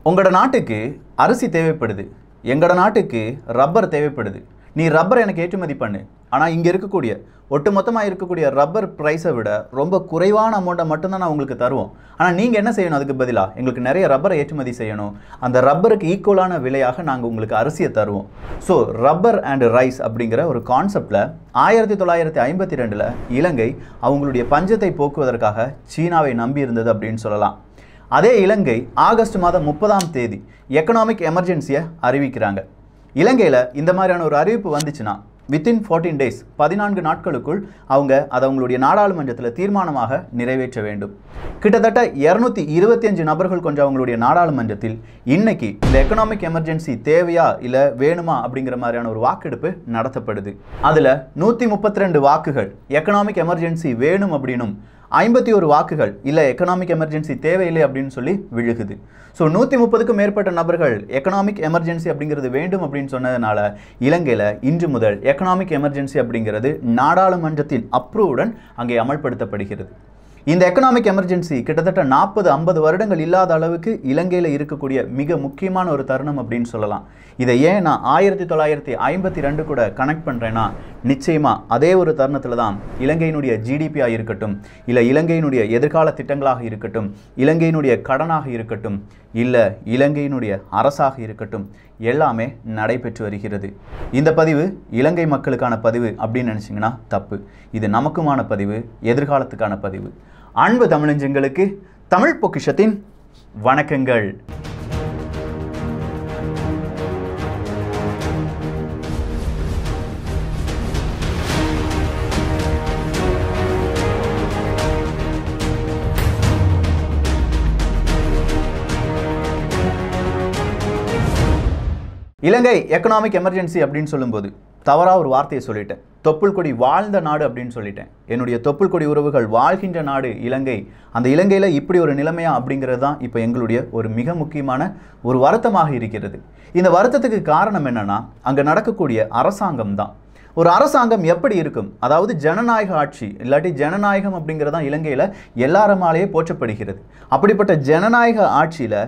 உங்களோட நாட்டுக்கு அரிசி தேவைப்படுது, எங்களோட நாட்டுக்கு ரப்பர் தேவைப்படுது. நீ ரப்பர் எனக்கு ஏற்றுமதி பண்ணு. ஆனால் இங்கே இருக்கக்கூடிய ஒட்டுமொத்தமாக இருக்கக்கூடிய ரப்பர் ப்ரைஸை விட ரொம்ப குறைவான அமௌண்ட்டை மட்டும்தான் நான் உங்களுக்கு தருவோம். ஆனால் நீங்கள் என்ன செய்யணும்? அதுக்கு பதிலாக எங்களுக்கு நிறைய ரப்பரை ஏற்றுமதி செய்யணும். அந்த ரப்பருக்கு ஈக்குவலான விலையாக நாங்கள் உங்களுக்கு அரிசியை தருவோம். ஸோ ரப்பர் அண்ட் ரைஸ் அப்படிங்கிற ஒரு கான்செப்டில் 1952 இலங்கை அவங்களுடைய பஞ்சத்தை போக்குவதற்காக சீனாவை நம்பி இருந்தது அப்படின்னு சொல்லலாம். அதே இலங்கை ஆகஸ்ட் மாதம் 30 எக்கனாமிக் எமர்ஜென்சியை அறிவிக்கிறாங்க. இலங்கையில் இந்த மாதிரியான ஒரு அறிவிப்பு வந்துச்சுன்னா வித்தின் 14 days 14 நாட்களுக்குள் அவங்க அதை அவங்களுடைய நாடாளுமன்றத்தில் தீர்மானமாக நிறைவேற்ற வேண்டும். கிட்டத்தட்ட 225 நபர்கள் கொஞ்சம் அவங்களுடைய நாடாளுமன்றத்தில் இன்னைக்கு இந்த எக்கனாமிக் எமர்ஜென்சி தேவையா இல்லை வேணுமா அப்படிங்கிற மாதிரியான ஒரு வாக்கெடுப்பு நடத்தப்படுது. அதில் 132 வாக்குகள் எக்கனாமிக் எமர்ஜென்சி வேணும் அப்படின்னும் 51 வாக்குகள் இல்லை எக்கனாமிக் எமர்ஜென்சி தேவையில்லை அப்படின்னு சொல்லி விழுகுது. ஸோ 130க்கும் மேற்பட்ட நபர்கள் எக்கனாமிக் எமர்ஜென்சி அப்படிங்கிறது வேண்டும் அப்படின்னு சொன்னதுனால இலங்கையில் இன்று முதல் எக்கனாமிக் எமர்ஜென்சி அப்படிங்கிறது நாடாளுமன்றத்தின் அப்ரூவுடன் அங்கே அமல்படுத்தப்படுகிறது. இந்த எக்கனாமிக் எமர்ஜென்சி கிட்டத்தட்ட 40-50 வருடங்கள் இல்லாத அளவுக்கு இலங்கையில் இருக்கக்கூடிய மிக முக்கியமான ஒரு தருணம் அப்படின்னு சொல்லலாம். இதை ஏன் நான் 1952 கூட கனெக்ட் பண்ணுறேன்னா, நிச்சயமாக அதே ஒரு தருணத்தில் தான் இலங்கையினுடைய ஜிடிபியாக இருக்கட்டும், இல்லை இலங்கையினுடைய எதிர்கால திட்டங்களாக இருக்கட்டும், இலங்கையினுடைய கடனாக இருக்கட்டும், இல்லை இலங்கையினுடைய அரசாக இருக்கட்டும், எல்லாமே நடைபெற்று வருகிறது. இந்த பதிவு இலங்கை மக்களுக்கான பதிவு அப்படின்னு நினச்சிங்கன்னா தப்பு. இது நமக்குமான பதிவு, எதிர்காலத்துக்கான பதிவு. அன்பு தமிழஞ்சங்களுக்கு தமிழ் பொக்கிஷத்தின் வணக்கங்கள். இலங்கை எக்கனாமிக் எமர்ஜென்சி அப்படின்னு சொல்லும்போது தவறாக ஒரு வார்த்தையை சொல்லிட்டேன். தொப்புள் கொடி வாழ்ந்த நாடு அப்படின்னு சொல்லிட்டேன். என்னுடைய தொப்புள் கொடி உறவுகள் வாழ்கின்ற நாடு இலங்கை. அந்த இலங்கையில் இப்படி ஒரு நிலைமையா அப்படிங்கிறது தான் இப்போ எங்களுடைய ஒரு மிக முக்கியமான ஒரு வருத்தமாக இருக்கிறது. இந்த வருத்தத்துக்கு காரணம் என்னன்னா, அங்கே நடக்கக்கூடிய அரசாங்கம் தான். ஒரு அரசாங்கம் எப்படி இருக்கும்? அதாவது ஜனநாயக ஆட்சி இல்லாட்டி ஜனநாயகம் அப்படிங்கிறதான் இலங்கையில் எல்லாருமாலேயே போற்றப்படுகிறது. அப்படிப்பட்ட ஜனநாயக ஆட்சியில்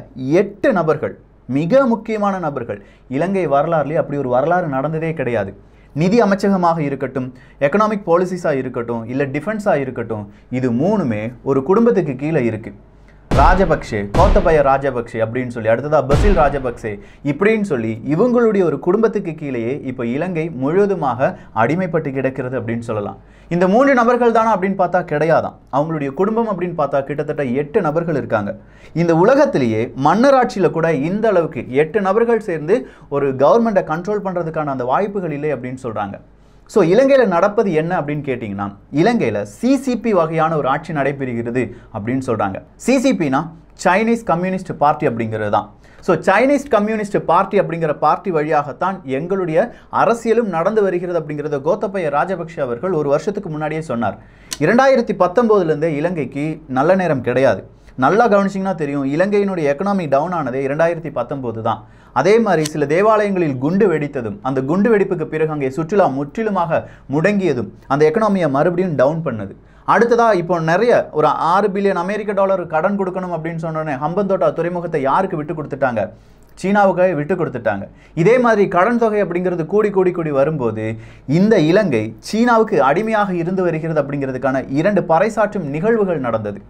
8 நபர்கள், மிக முக்கியமான நபர்கள், இலங்கை வரலாறுலேயே அப்படி ஒரு வரலாறு நடந்ததே கிடையாது. நிதி அமைச்சகமாக இருக்கட்டும், எக்கனாமிக் பாலிசிஸாக இருக்கட்டும், இல்லை டிஃபென்ஸாக இருக்கட்டும், இது மூணுமே ஒரு குடும்பத்துக்கு கீழே இருக்குது. ராஜபக்சே, கோத்தபய ராஜபக்சே அப்படின்னு சொல்லி, அடுத்ததாக பசில் ராஜபக்சே இப்படின்னு சொல்லி இவங்களுடைய ஒரு குடும்பத்துக்கு கீழேயே இப்போ இலங்கை முழுவதுமாக அடிமைப்பட்டு கிடக்கிறது அப்படின்னு சொல்லலாம். இந்த 3 நபர்கள் தானா அப்படின்னு பார்த்தா கிடையாதான். அவங்களுடைய குடும்பம் அப்படின்னு பார்த்தா கிட்டத்தட்ட 8 நபர்கள் இருக்காங்க. இந்த உலகத்திலேயே மன்னராட்சியில் கூட இந்த அளவுக்கு 8 நபர்கள் சேர்ந்து ஒரு கவர்மெண்ட்டை கண்ட்ரோல் பண்ணுறதுக்கான அந்த வாய்ப்புகள் இல்லை அப்படின்னு சொல்கிறாங்க. ஸோ இலங்கையில் நடப்பது என்ன அப்படின்னு கேட்டிங்கன்னா, இலங்கையில் சிசிபி வகையான ஒரு ஆட்சி நடைபெறுகிறது அப்படின்னு சொல்கிறாங்க. சிசிபினா சைனீஸ் கம்யூனிஸ்ட் பார்ட்டி அப்படிங்கிறது தான். ஸோ சைனீஸ் கம்யூனிஸ்ட் பார்ட்டி அப்படிங்கிற பார்ட்டி வழியாகத்தான் எங்களுடைய அரசியலும் நடந்து வருகிறது அப்படிங்கிறத கோத்தபய ராஜபக்ஷ அவர்கள் ஒரு வருஷத்துக்கு முன்னாடியே சொன்னார். 2019 இலங்கைக்கு நல்ல நேரம் கிடையாது. நல்லா கவனிச்சிங்கன்னா தெரியும், இலங்கையினுடைய எக்கனாமி டவுன் ஆனதே 2019 தான். அதே மாதிரி சில தேவாலயங்களில் குண்டு வெடித்ததும், அந்த குண்டு வெடிப்புக்கு பிறகு அங்கே சுற்றுலா முற்றிலுமாக முடங்கியதும் அந்த எக்கனாமியை மறுபடியும் டவுன் பண்ணுது. அடுத்ததாக இப்போ நிறைய ஒரு $6 பில்லியன் அமெரிக்க கடன் கொடுக்கணும் அப்படின்னு சொன்னோன்னே ஹம்பந்தோட்டா துறைமுகத்தை யாருக்கு விட்டு கொடுத்துட்டாங்க? சீனாவுக்காக விட்டு கொடுத்துட்டாங்க. இதே மாதிரி கடன் தொகை அப்படிங்கிறது கூடி வரும்போது இந்த இலங்கை சீனாவுக்கு அடிமையாக இருந்து வருகிறது அப்படிங்கிறதுக்கான 2 பறைசாற்றும் நிகழ்வுகள் நடந்தது.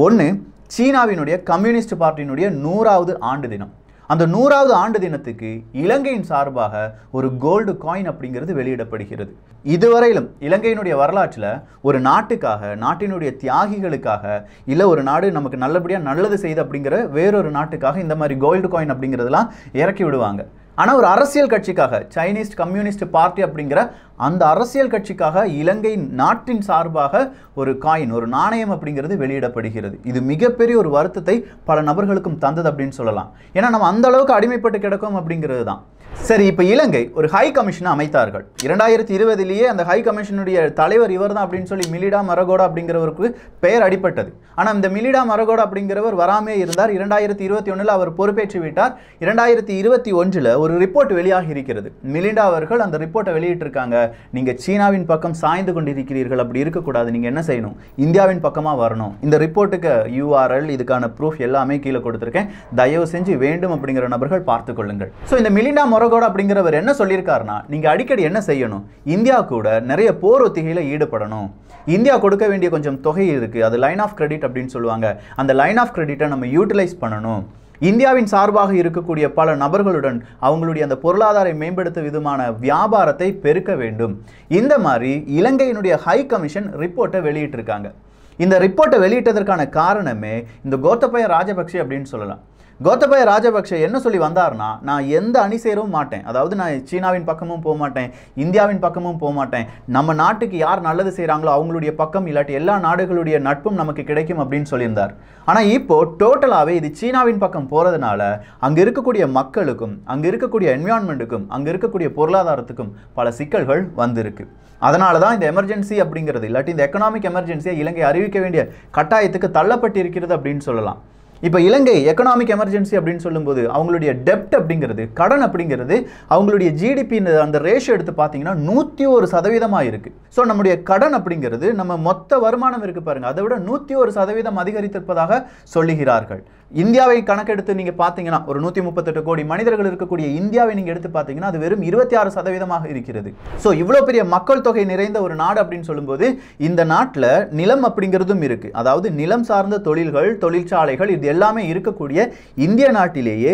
ஒன்று, சீனாவினுடைய கம்யூனிஸ்ட் பார்ட்டியினுடைய 100வது ஆண்டு தினம். அந்த 100வது ஆண்டு தினத்துக்கு இலங்கையின் சார்பாக ஒரு கோல்டு காயின் அப்படிங்கிறது வெளியிடப்படுகிறது. இதுவரையிலும் இலங்கையினுடைய வரலாற்றில் ஒரு நாட்டுக்காக, நாட்டினுடைய தியாகிகளுக்காக, இல்லை ஒரு நாடு நமக்கு நல்லபடியாக நல்லது செய்து அப்படிங்கிற வேறொரு நாட்டுக்காக இந்த மாதிரி கோல்டு காயின் அப்படிங்கிறதெல்லாம் இறக்கி விடுவாங்க. ஆனால் ஒரு அரசியல் கட்சிக்காக, சைனீஸ் கம்யூனிஸ்ட் பார்ட்டி அப்படிங்கிற அந்த அரசியல் கட்சிக்காக இலங்கை நாட்டின் சார்பாக ஒரு காயின், ஒரு நாணயம் அப்படிங்கிறது வெளியிடப்படுகிறது. இது மிகப்பெரிய ஒரு வருத்தத்தை பல நபர்களுக்கும் தந்தது அப்படின்னு சொல்லலாம். ஏன்னா நம்ம அந்த அளவுக்கு அடிமைப்பட்டு கிடக்கும் அப்படிங்கிறது தான். சரி, இப்போ இலங்கை ஒரு ஹை கமிஷனை அமைத்தார்கள். 2020 அந்த ஹை கமிஷனுடைய தலைவர் இவர் தான் அப்படின்னு சொல்லி மிலிடா மரகோடா அப்படிங்கிறவருக்கு பெயர் அடிப்பட்டது. ஆனால் இந்த மிலிடா மரகோடா அப்படிங்கிறவர் வராமே இருந்தார். 2021 அவர் பொறுப்பேற்று விட்டார். 2021 ஒரு ரிப்போர்ட் வெளியாகி இருக்கிறது. மிலிண்டா அவர்கள் அந்த ரிப்போர்ட்டை வெளியிட்டிருக்காங்க. நீங்கள் சீனாவின் பக்கம் சாய்ந்து கொண்டிருக்கிறீர்கள், அப்படி இருக்கக்கூடாது, நீங்கள் என்ன செய்யணும், இந்தியாவின் பக்கமாக வரணும். இந்த ரிப்போர்ட்டுக்கு URL இதுக்கான ப்ரூஃப் எல்லாமே கீழே கொடுத்துருக்கேன். தயவு செஞ்சு வேண்டும் அப்படிங்கிற நபர்கள் பார்த்து கொள்ளுங்கள். ஸோ இந்த மிலிண்டா மரகோடா அப்படிங்கிறவர் என்ன சொல்லியிருக்காருன்னா, நீங்க அடிக்கடி என்ன செய்யணும், இந்தியா கூட நிறைய போர் ஒத்திகையில் ஈடுபடணும். இந்தியா கொடுக்க வேண்டிய கொஞ்சம் தொகை இருக்கு, அது லைன் ஆஃப் கிரெடிட் அப்படின்னு சொல்லுவாங்க. அந்த லைன் ஆஃப் கிரெடிட்டை நம்ம யூட்டிலைஸ் பண்ணணும். இந்தியாவின் சார்பாக இருக்கக்கூடிய பல நபர்களுடன் அவங்களுடைய அந்த பொருளாதார மேம்படுத்த விதமான வியாபாரத்தை பெருக்க வேண்டும். இந்த மாதிரி இலங்கையினுடைய ஹை கமிஷன் ரிப்போர்ட்டை வெளியிட்டிருக்காங்க. இந்த ரிப்போர்ட்டை வெளியிட்டதற்கான காரணமே இந்த கோத்தபய ராஜபக்ஷ அப்படின்னு சொல்லலாம். கோத்தபய ராஜபக்ஷ என்ன சொல்லி வந்தார்னா, நான் எந்த அணி சேரவும் மாட்டேன், அதாவது நான் சீனாவின் பக்கமும் போக மாட்டேன், இந்தியாவின் பக்கமும் போக மாட்டேன், நம்ம நாட்டுக்கு யார் நல்லது செய்கிறாங்களோ அவங்களுடைய பக்கம், இல்லாட்டி எல்லா நாடுகளுடைய நட்பும் நமக்கு கிடைக்கும் அப்படின்னு சொல்லியிருந்தார். ஆனால் இப்போ டோட்டலாகவே இது சீனாவின் பக்கம் போகிறதுனால அங்கே இருக்கக்கூடிய மக்களுக்கும் அங்கே இருக்கக்கூடிய என்விரான்மெண்ட்டுக்கும் அங்கே இருக்கக்கூடிய பொருளாதாரத்துக்கும் பல சிக்கல்கள் வந்திருக்கு. அதனால தான் இந்த எமர்ஜென்சி அப்படிங்கிறது, இல்லாட்டி இந்த எக்கனாமிக் எமர்ஜென்சியை இலங்கை அறிவிக்க வேண்டிய கட்டாயத்துக்கு தள்ளப்பட்டிருக்கிறது அப்படின்னு சொல்லலாம். இப்போ இலங்கை எக்கனாமிக் எமர்ஜென்சி அப்படின்னு சொல்லும்போது அவங்களுடைய டெப்ட் அப்படிங்கிறது, கடன் அப்படிங்கிறது அவங்களுடைய ஜிடிபி அந்த ரேஷியோ எடுத்து பார்த்தீங்கன்னா 101% இருக்குது. ஸோ நம்முடைய கடன் அப்படிங்கிறது நம்ம மொத்த வருமானம் இருக்குது பாருங்க, அதை விட 101% அதிகரித்திருப்பதாக சொல்லுகிறார்கள். இந்தியாவை கணக்கெடுத்து நீங்கள் பார்த்தீங்கன்னா ஒரு 138 கோடி மனிதர்கள் இருக்கக்கூடிய இந்தியாவை நீங்கள் எடுத்து பார்த்தீங்கன்னா அது வெறும் 26% இருக்கிறது. ஸோ இவ்வளோ பெரிய மக்கள் தொகை நிறைந்த ஒரு நாடு அப்படின்னு சொல்லும்போது இந்த நாட்டில் நிலம் அப்படிங்கிறதும் இருக்குது. அதாவது நிலம் சார்ந்த தொழில்கள், தொழிற்சாலைகள் இது எல்லாமே இருக்கக்கூடிய இந்திய நாட்டிலேயே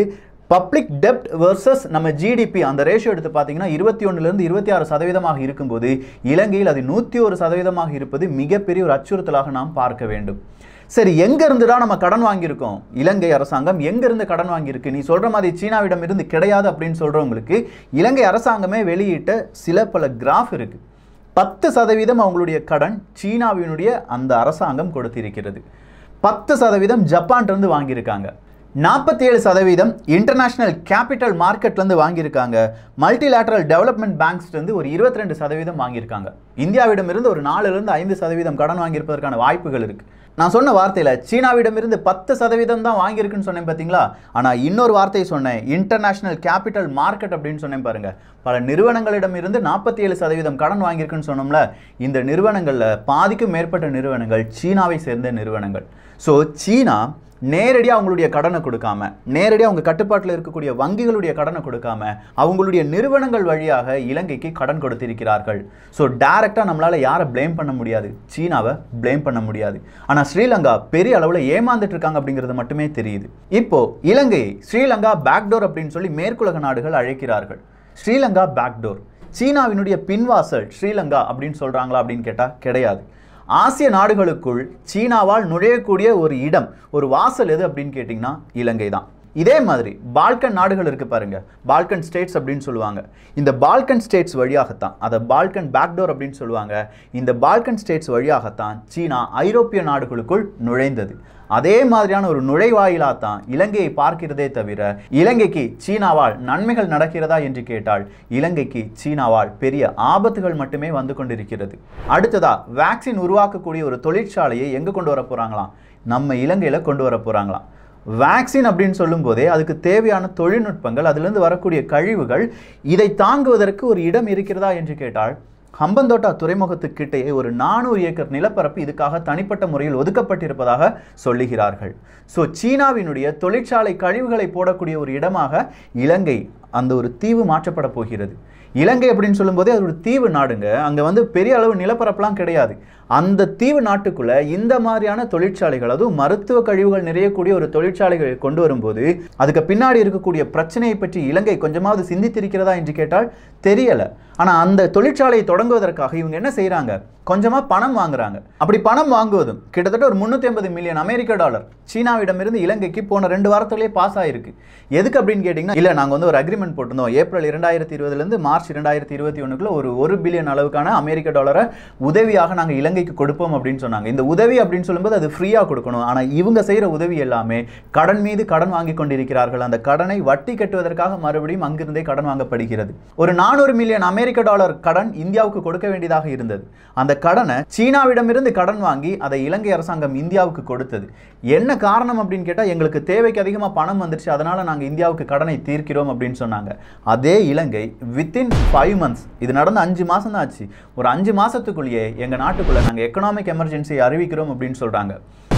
பப்ளிக் டெப்ட் வெர்சஸ் நம்ம ஜிடிபி அந்த ரேஷியோ எடுத்து பார்த்தீங்கன்னா 21% 26% இருக்கும்போது இலங்கையில் அது 101% இருப்பது மிகப்பெரிய ஒரு அச்சுறுத்தலாக நாம் பார்க்க வேண்டும். சரி, எங்கேருந்து தான் நம்ம கடன் வாங்கியிருக்கோம்? இலங்கை அரசாங்கம் எங்கேருந்து கடன் வாங்கியிருக்கு? நீ சொல்கிற மாதிரி சீனாவிடம் இருந்து கிடையாது அப்படின்னு சொல்கிறவங்களுக்கு இலங்கை அரசாங்கமே வெளியிட்ட சில பல கிராஃப் இருக்குது. 10% அவங்களுடைய கடன் சீனாவினுடைய அந்த அரசாங்கம் கொடுத்திருக்கிறது. 10% ஜப்பான்லேருந்து வாங்கியிருக்காங்க. 47% இன்டர்நேஷனல் கேபிட்டல் மார்க்கெட்லேருந்து வாங்கியிருக்காங்க. மல்டிலேட்டரல் டெவலப்மெண்ட் பேங்க்ஸ்லேருந்து ஒரு 22% வாங்கியிருக்காங்க. இந்தியாவிடமிருந்து ஒரு 4-5% கடன் வாங்கியிருப்பதற்கான வாய்ப்புகள் இருக்குது. நான் சொன்ன வார்த்தையில் சீனாவிடமிருந்து 10% தான் வாங்கியிருக்குன்னு சொன்னேன் பார்த்தீங்களா? ஆனால் இன்னொரு வார்த்தையை சொன்னேன், இன்டர்நேஷனல் கேபிட்டல் மார்க்கெட் அப்படின்னு சொன்னேன் பாருங்க. பல நிறுவனங்களிடமிருந்து 47% கடன் வாங்கியிருக்குன்னு சொன்னோம்ல. இந்த நிறுவனங்களில் பாதிக்கும் மேற்பட்ட நிறுவனங்கள் சீனாவை சேர்ந்த நிறுவனங்கள். ஸோ சீனா நேரடியாக அவங்களுடைய கடனை கொடுக்காம, நேரடியாக அவங்க கட்டுப்பாட்டில் இருக்கக்கூடிய வங்கிகளுடைய கடனை கொடுக்காம அவங்களுடைய நிறுவனங்கள் வழியாக இலங்கைக்கு கடன் கொடுத்திருக்கிறார்கள். ஸோ டைரெக்டாக நம்மளால் யாரை ப்ளேம் பண்ண முடியாது, சீனாவை ப்ளேம் பண்ண முடியாது. ஆனால் ஸ்ரீலங்கா பெரிய அளவில் ஏமாந்துட்டு இருக்காங்க அப்படிங்கிறது மட்டுமே தெரியுது. இப்போ இலங்கையை ஸ்ரீலங்கா பேக்டோர் அப்படின்னு சொல்லி மேற்குலக நாடுகள் அழைக்கிறார்கள். ஸ்ரீலங்கா பேக்டோர், சீனாவினுடைய பின்வாசல் ஸ்ரீலங்கா அப்படின்னு சொல்கிறாங்களா அப்படின்னு கேட்டால் கிடையாது. ஆசிய நாடுகளுக்குள் சீனாவால் நுழையக்கூடிய ஒரு இடம், ஒரு வாசல் எது அப்படின்னு கேட்டிங்கன்னா இலங்கை தான். இதே மாதிரி பால்கன் நாடுகள் இருக்குது பாருங்க, பால்கன் ஸ்டேட்ஸ் அப்படின்னு சொல்லுவாங்க. இந்த பால்கன் ஸ்டேட்ஸ் வழியாகத்தான், அதை பால்கன் பேக்டோர் அப்படின்னு சொல்லுவாங்க. இந்த பால்கன் ஸ்டேட்ஸ் வழியாகத்தான் சீனா ஐரோப்பிய நாடுகளுக்குள் நுழைந்தது. அதே மாதிரியான ஒரு நுழைவாயிலாக தான் இலங்கையை பார்க்கிறதே தவிர இலங்கைக்கு சீனாவால் நன்மைகள் நடக்கிறதா என்று கேட்டால் இலங்கைக்கு சீனாவால் பெரிய ஆபத்துகள் மட்டுமே வந்து கொண்டிருக்கிறது. அடுத்ததா வேக்சின் உருவாக்கக்கூடிய ஒரு தொழிற்சாலையை எங்கே கொண்டு வர போகிறாங்களாம்? நம்ம இலங்கையில் கொண்டு வர போகிறாங்களாம். வேக்சின் அப்படின்னு சொல்லும் போதே அதுக்கு தேவையான தொழில்நுட்பங்கள், அதிலிருந்து வரக்கூடிய கழிவுகள், இதை தாங்குவதற்கு ஒரு இடம் இருக்கிறதா என்று கேட்டால் ஹம்பந்தோட்டா துறைமுகத்துக்கிட்டேயே ஒரு 400 ஏக்கர் நிலப்பரப்பு இதுக்காக தனிப்பட்ட முறையில் ஒதுக்கப்பட்டிருப்பதாக சொல்லுகிறார்கள். ஸோ சீனாவினுடைய தொழிற்சாலை கழிவுகளை போடக்கூடிய ஒரு இடமாக இலங்கை, அந்த ஒரு தீவு மாற்றப்பட போகிறது. இலங்கை அப்படின்னு சொல்லும்போதே அது ஒரு தீவு நாடுங்க. அங்கே வந்து பெரிய அளவு நிலப்பரப்புலாம் கிடையாது. அந்த தீவு நாட்டுக்குள்ள இந்த மாதிரியான தொழிற்சாலைகள், அதுவும் மருத்துவ கழிவுகள் நிறையக்கூடிய ஒரு தொழிற்சாலைகளை கொண்டு வரும்போது அதுக்கு பின்னாடி இருக்கக்கூடிய பிரச்சனையை பற்றி இலங்கை கொஞ்சமாவது சிந்தித்திருக்கிறதா என்று கேட்டால் தெரியல. ஆனால் அந்த தொழிற்சாலையை தொடங்குவதற்காக இவங்க என்ன செய்கிறாங்க? கொஞ்சமாக பணம் வாங்குறாங்க. அப்படி பணம் வாங்குவதும் கிட்டத்தட்ட ஒரு 350 மில்லியன் அமெரிக்க டாலர் சீனாவிடமிருந்து இலங்கைக்கு போன 2 வாரத்திலே பாஸ் ஆகிருக்கு. எதுக்கு அப்படின்னு கேட்டிங்கன்னா, இல்லை நாங்கள் வந்து ஒரு அக்ரிமெண்ட் அக்ரிமெண்ட் போட்டிருந்தோம். ஏப்ரல் 2020 மார்ச் 2021 ஒரு $1 பில்லியன் அளவுக்கான அமெரிக்க டாலரை உதவியாக நாங்கள் இலங்கைக்கு கொடுப்போம் அப்படின்னு சொன்னாங்க. இந்த உதவி அப்படின்னு சொல்லும்போது அது ஃப்ரீயாக கொடுக்கணும். ஆனால் இவங்க செய்கிற உதவி எல்லாமே கடன் மீது கடன் வாங்கி கொண்டிருக்கிறார்கள். அந்த கடனை வட்டி கட்டுவதற்காக மறுபடியும் அங்கிருந்தே கடன் வாங்கப்படுகிறது. ஒரு $400 மில்லியன் அமெரிக்க டாலர் கடன் இந்தியாவுக்கு கொடுக்க வேண்டியதாக இருந்தது. அந்த கடனை சீனாவிடமிருந்து கடன் வாங்கி அதை இலங்கை அரசாங்கம் இந்தியாவுக்கு கொடுத்தது. என்ன காரணம் அப்படின்னு கேட்டால், எங்களுக்கு தேவைக்கு அதிகமாக பணம் வந்துருச்சு, அதனால நாங்கள் இந்தியாவுக்கு கடனை தீர்க்கிறோம் அப்படின்னு சொன்னாங்க. அதே இலங்கை வித்தின் 5 months, இது நடந்து 5 மாதம் தான் ஆச்சு, ஒரு 5 மாதத்துக்குள்ளேயே எங்கள் நாட்டுக்குள்ளே நாங்கள் எக்கனாமிக் எமர்ஜென்சி அறிவிக்கிறோம் அப்படின்னு சொல்கிறாங்க.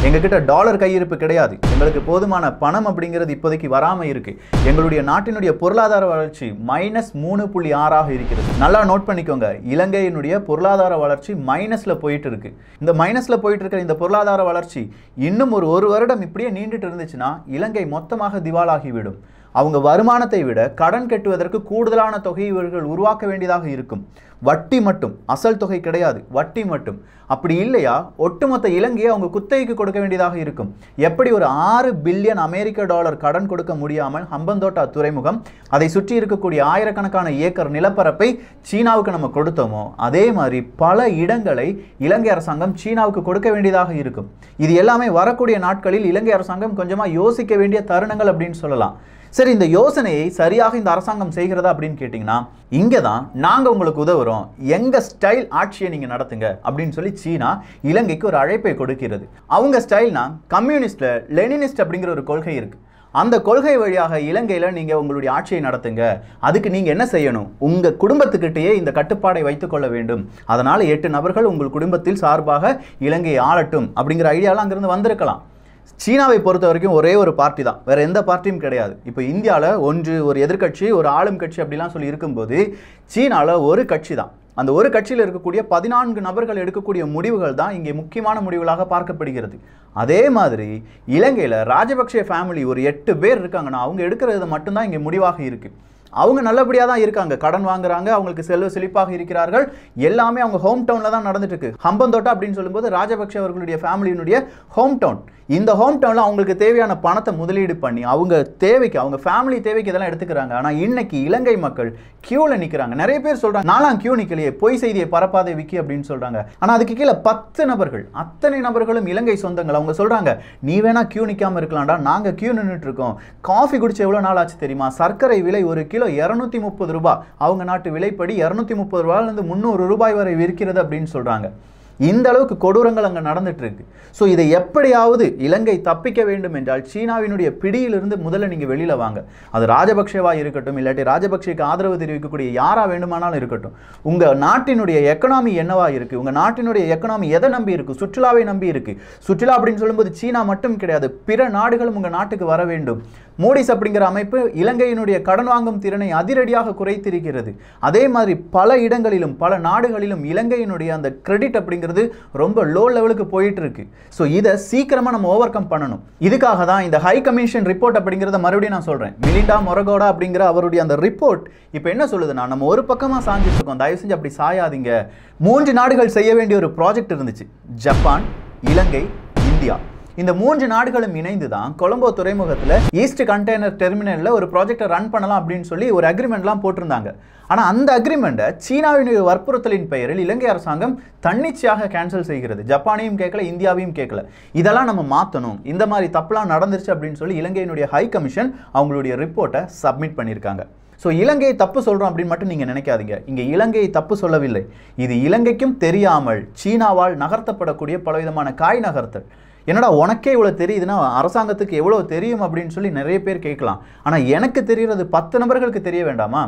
எங்ககிட்ட டாலர் கையிருப்பு கிடையாது, எங்களுக்கு போதுமான பணம் அப்படிங்கிறது இப்போதைக்கு வராமல் இருக்கு. எங்களுடைய நாட்டினுடைய பொருளாதார வளர்ச்சி -3.6 இருக்கிறது. நல்லா நோட் பண்ணிக்கோங்க, இலங்கையினுடைய பொருளாதார வளர்ச்சி மைனஸ்ல போயிட்டு இருக்கு. இந்த மைனஸ்ல போயிட்டு இருக்கிற இந்த பொருளாதார வளர்ச்சி இன்னும் ஒரு வருடம் இப்படியே நீண்டுட்டு இருந்துச்சுன்னா இலங்கை மொத்தமாக திவாலாகிவிடும். அவங்க வருமானத்தை விட கடன் கட்டுவதற்கு கூடுதலான தொகை இவர்கள் உருவாக்க வேண்டியதாக இருக்கும். வட்டி மட்டும், அசல் தொகை கிடையாது, வட்டி மட்டும். அப்படி இல்லையா ஒட்டுமொத்த இலங்கையை அவங்க குத்தகைக்கு கொடுக்க வேண்டியதாக இருக்கும். எப்படி ஒரு $6 பில்லியன் அமெரிக்க டாலர் கடன் கொடுக்க முடியாமல் ஹம்பந்தோட்டா துறைமுகம், அதை சுற்றி இருக்கக்கூடிய ஆயிரக்கணக்கான ஏக்கர் நிலப்பரப்பை சீனாவுக்கு நம்ம கொடுத்தோமோ, அதே மாதிரி பல இடங்களை இலங்கை அரசாங்கம் சீனாவுக்கு கொடுக்க வேண்டியதாக இருக்கும். இது எல்லாமே வரக்கூடிய நாட்களில் இலங்கை அரசாங்கம் கொஞ்சமாக யோசிக்க வேண்டிய தருணங்கள் அப்படின்னு சொல்லலாம். சரி, இந்த யோசனையை சரியாக இந்த அரசாங்கம் செய்கிறதா அப்படின்னு கேட்டிங்கன்னா, இங்கே தான் நாங்கள் உங்களுக்கு உதவுறோம், எங்கள் ஸ்டைல் ஆட்சியை நீங்கள் நடத்துங்க அப்படின்னு சொல்லி சீனா இலங்கைக்கு ஒரு அழைப்பை கொடுக்கிறது. அவங்க ஸ்டைல்னா கம்யூனிஸ்ட் லெனினிஸ்ட் அப்படிங்கிற ஒரு கொள்கை இருக்குது. அந்த கொள்கை வழியாக இலங்கையில் நீங்கள் உங்களுடைய ஆட்சியை நடத்துங்க. அதுக்கு நீங்கள் என்ன செய்யணும், உங்கள் குடும்பத்துக்கிட்டேயே இந்த கட்டுப்பாடை வைத்துக்கொள்ள வேண்டும். அதனால் 8 நபர்கள் உங்கள் குடும்பத்தில் சார்பாக இலங்கையை ஆளட்டும் அப்படிங்கிற ஐடியாலாம் அங்கிருந்து வந்திருக்கலாம். சீனாவை பொறுத்த வரைக்கும் ஒரே ஒரு பார்ட்டி தான், வேற எந்த பார்ட்டியும் கிடையாது. இப்போ இந்தியாவில் ஒரு எதிர்கட்சி, ஒரு ஆளும் கட்சி அப்படிலாம் சொல்லி இருக்கும்போது, சீனாவில் ஒரு கட்சி தான். அந்த ஒரு கட்சியில் இருக்கக்கூடிய 14 நபர்கள் எடுக்கக்கூடிய முடிவுகள் தான் இங்கே முக்கியமான முடிவுகளாக பார்க்கப்படுகிறது. அதே மாதிரி இலங்கையில் ராஜபக்சே ஃபேமிலி ஒரு 8 பேர் இருக்காங்கன்னா அவங்க எடுக்கிறது மட்டும்தான் இங்கே முடிவாக இருக்குது. அவங்க நல்லபடியாக தான் இருக்காங்க, கடன் வாங்குறாங்க, அவங்களுக்கு செல்வ செழிப்பாக இருக்கிறார்கள், எல்லாமே அவங்க ஹோம் டவுனில் தான் நடந்துட்டு இருக்கு. ஹம்பந்தோட்டா அப்படின்னு சொல்லும்போது ராஜபக்சே அவர்களுடைய ஃபேமிலியினுடைய ஹோம் டவுன். இந்த ஹோம் டவுனில் அவங்களுக்கு தேவையான பணத்தை முதலீடு பண்ணி அவங்க தேவைக்கு, அவங்க ஃபேமிலி தேவைக்கு இதெல்லாம் எடுத்துக்கிறாங்க. ஆனால் இன்னைக்கு இலங்கை மக்கள் கியூவில் நிற்கிறாங்க. நிறைய பேர் சொல்கிறாங்க, நாலாம் கியூ நிற்கலையே, பொய் செய்தியை பரப்பாதை விக்கி அப்படின்னு சொல்கிறாங்க. ஆனால் அதுக்கு கீழே 10 நபர்கள், அத்தனை நபர்களும் இலங்கை சொந்தங்கள். அவங்க சொல்கிறாங்க, நீ வேணா கியூ நிற்காமல் இருக்கலாம்டா, நாங்கள் கியூ நின்றுட்டு இருக்கோம். காஃபி குடிச்சு எவ்வளோ நாள் ஆச்சு தெரியுமா? சர்க்கரை விலை ஒரு கிலோ 230 ரூபாய், அவங்க நாட்டு விலைப்படி 230 ரூபாயிலிருந்து 300 ரூபாய் வரை விற்கிறது அப்படின்னு சொல்கிறாங்க. இந்த அளவுக்கு கொடூரங்கள் அங்கே நடந்துட்டு இருக்கு. ஸோ இதை எப்படியாவது இலங்கை தப்பிக்க வேண்டும் என்றால் சீனாவினுடைய பிடியிலிருந்து முதல்ல நீங்கள் வெளியில் வாங்க. அது ராஜபக்சேவாக இருக்கட்டும், இல்லாட்டி ராஜபக்சேக்கு ஆதரவு தெரிவிக்கக்கூடிய யாராக வேண்டுமானாலும் இருக்கட்டும். உங்கள் நாட்டினுடைய எக்கனாமி என்னவா இருக்குது? உங்கள் நாட்டினுடைய எக்கனாமி எதை நம்பி இருக்குது? சுற்றுலாவை நம்பி இருக்குது. சுற்றுலா அப்படின்னு சொல்லும்போது சீனா மட்டும் கிடையாது, பிற நாடுகளும் உங்கள் நாட்டுக்கு வர வேண்டும். மூடிஸ் அப்படிங்கிற அமைப்பு இலங்கையினுடைய கடன் வாங்கும் திறனை அதிரடியாக குறைத்திருக்கிறது. அதே மாதிரி பல இடங்களிலும் பல நாடுகளிலும் இலங்கையினுடைய அந்த கிரெடிட் அப்படிங்கிறது ரொம்ப லோ லெவலுக்கு போயிட்டு இருக்கு. ஸோ இதை சீக்கிரமாக நம்ம ஓவர் கம் பண்ணணும். இதுக்காக தான் இந்த ஹை கமிஷன் ரிப்போர்ட் அப்படிங்கிறத மறுபடியும் நான் சொல்கிறேன். மிலிண்டா மொரகோடா அப்படிங்கிற அவருடைய அந்த ரிப்போர்ட் இப்போ என்ன சொல்லுதுன்னா, நம்ம ஒரு பக்கமாக சாஞ்சிட்டு இருக்கோம், தயவு செஞ்சு அப்படி சாயாதீங்க. 3 நாடுகள் செய்ய வேண்டிய ஒரு ப்ராஜெக்ட் இருந்துச்சு, ஜப்பான், இலங்கை, இந்தியா. இந்த 3 நாடுகளும் இணைந்து தான் கொலம்போ துறைமுகத்தில் ஈஸ்ட் கண்டெய்னர் டெர்மினலில் ஒரு ப்ராஜெக்டை ரன் பண்ணலாம் அப்படின்னு சொல்லி ஒரு அக்ரிமெண்ட்லாம் போட்டிருந்தாங்க. ஆனால் அந்த அக்ரிமெண்ட்டை சீனாவினுடைய வற்புறுத்தலின் பெயரில் இலங்கை அரசாங்கம் தன்னிச்சையாக கேன்சல் செய்கிறது. ஜப்பானையும் கேட்கல, இந்தியாவையும் கேட்கல. இதெல்லாம் நம்ம மாற்றணும், இந்த மாதிரி தப்புலாம் நடந்துருச்சு அப்படின்னு சொல்லி இலங்கையினுடைய ஹை கமிஷன் அவங்களுடைய ரிப்போர்ட்டை சப்மிட் பண்ணியிருக்காங்க. ஸோ இலங்கையை தப்பு சொல்கிறோம் அப்படின்னு மட்டும் நீங்கள் நினைக்காதீங்க. இங்கே இலங்கையை தப்பு சொல்லவில்லை, இது இலங்கைக்கும் தெரியாமல் சீனாவால் நகர்த்தப்படக்கூடிய பலவிதமான காய் நகர்த்தல். என்னடா உனக்கே இவ்வளோ தெரியுதுன்னா அரசாங்கத்துக்கு எவ்வளோ தெரியும் அப்படின்னு சொல்லி நிறைய பேர் கேட்கலாம். ஆனால் எனக்கு தெரிகிறது 10 நபர்களுக்கு தெரிய வேண்டாமா?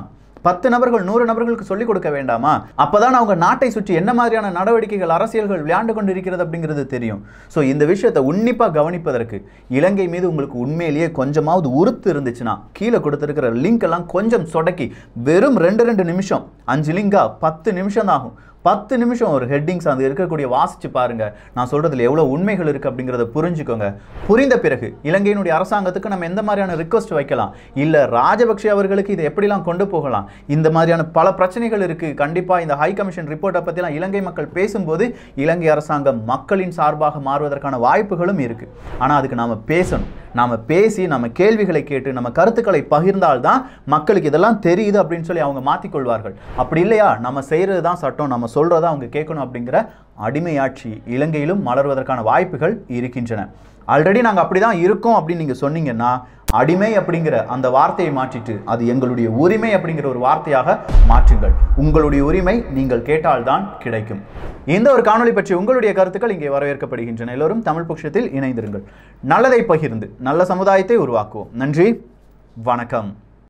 10 நபர்கள் 100 நபர்களுக்கு சொல்லிக் கொடுக்க வேண்டாமா? அப்போதான் அவங்க நாட்டை சுற்றி என்ன மாதிரியான நடவடிக்கைகள், அரசியல்கள் விளையாண்டு கொண்டு இருக்கிறது அப்படிங்கிறது தெரியும். ஸோ இந்த விஷயத்தை உன்னிப்பாக கவனிப்பதற்கு இலங்கை மீது உங்களுக்கு உண்மையிலேயே கொஞ்சமாவது உறுத்து இருந்துச்சுன்னா கீழே கொடுத்துருக்கிற லிங்க் எல்லாம் கொஞ்சம் சொடக்கி வெறும் 2 நிமிஷம், 5 லிங்கா 10 நிமிஷம் தான் ஆகும். 10 நிமிஷம் ஒரு ஹெட்டிங்ஸ் அது இருக்கக்கூடிய வாசிச்சு பாருங்க. நான் சொல்றதுல எவ்வளோ உண்மைகள் இருக்கு அப்படிங்கிறத புரிஞ்சுக்கோங்க. புரிந்த பிறகு இலங்கையினுடைய அரசாங்கத்துக்கு நம்ம எந்த மாதிரியான ரிக்வஸ்ட் வைக்கலாம், இல்லை ராஜபக்சே அவர்களுக்கு இதை எப்படிலாம் கொண்டு போகலாம், இந்த மாதிரியான பல பிரச்சனைகள் இருக்கு. கண்டிப்பாக இந்த ஹை கமிஷன் ரிப்போர்ட்டை பற்றிலாம் இலங்கை மக்கள் பேசும்போது இலங்கை அரசாங்கம் மக்களின் சார்பாக மாறுவதற்கான வாய்ப்புகளும் இருக்கு. ஆனால் அதுக்கு நாம பேசணும். நாம் பேசி நம்ம கேள்விகளை கேட்டு நம்ம கருத்துக்களை பகிர்ந்தால்தான் மக்களுக்கு இதெல்லாம் தெரியுது அப்படின்னு சொல்லி அவங்க மாற்றிக்கொள்வார்கள். அப்படி இல்லையா, நம்ம செய்கிறது தான் சட்டம், நம்ம சொல்கிறத அவங்க கேட்கணும் அப்படிங்கிற அடிமையாட்சி இலங்கையிலும் மலர்வதற்கான வாய்ப்புகள் இருக்கின்றன. ஆல்ரெடி நாங்கள் அப்படி தான் இருக்கோம் அப்படின்னு நீங்கள் சொன்னீங்கன்னா, அடிமை அப்படிங்கிற அந்த வார்த்தையை மாற்றிட்டு அது எங்களுடைய உரிமை அப்படிங்கிற ஒரு வார்த்தையாக மாற்றுங்கள். உங்களுடைய உரிமை நீங்கள் கேட்டால்தான் கிடைக்கும். இந்த ஒரு காணொளி பற்றி உங்களுடைய கருத்துக்கள் இங்கே வரவேற்கப்படுகின்றன. எல்லோரும் தமிழ் பொக்கிஷத்தில் இணைந்திருங்கள். நல்லதை பகிர்ந்து நல்ல சமுதாயத்தை உருவாக்குவோம். நன்றி, வணக்கம்.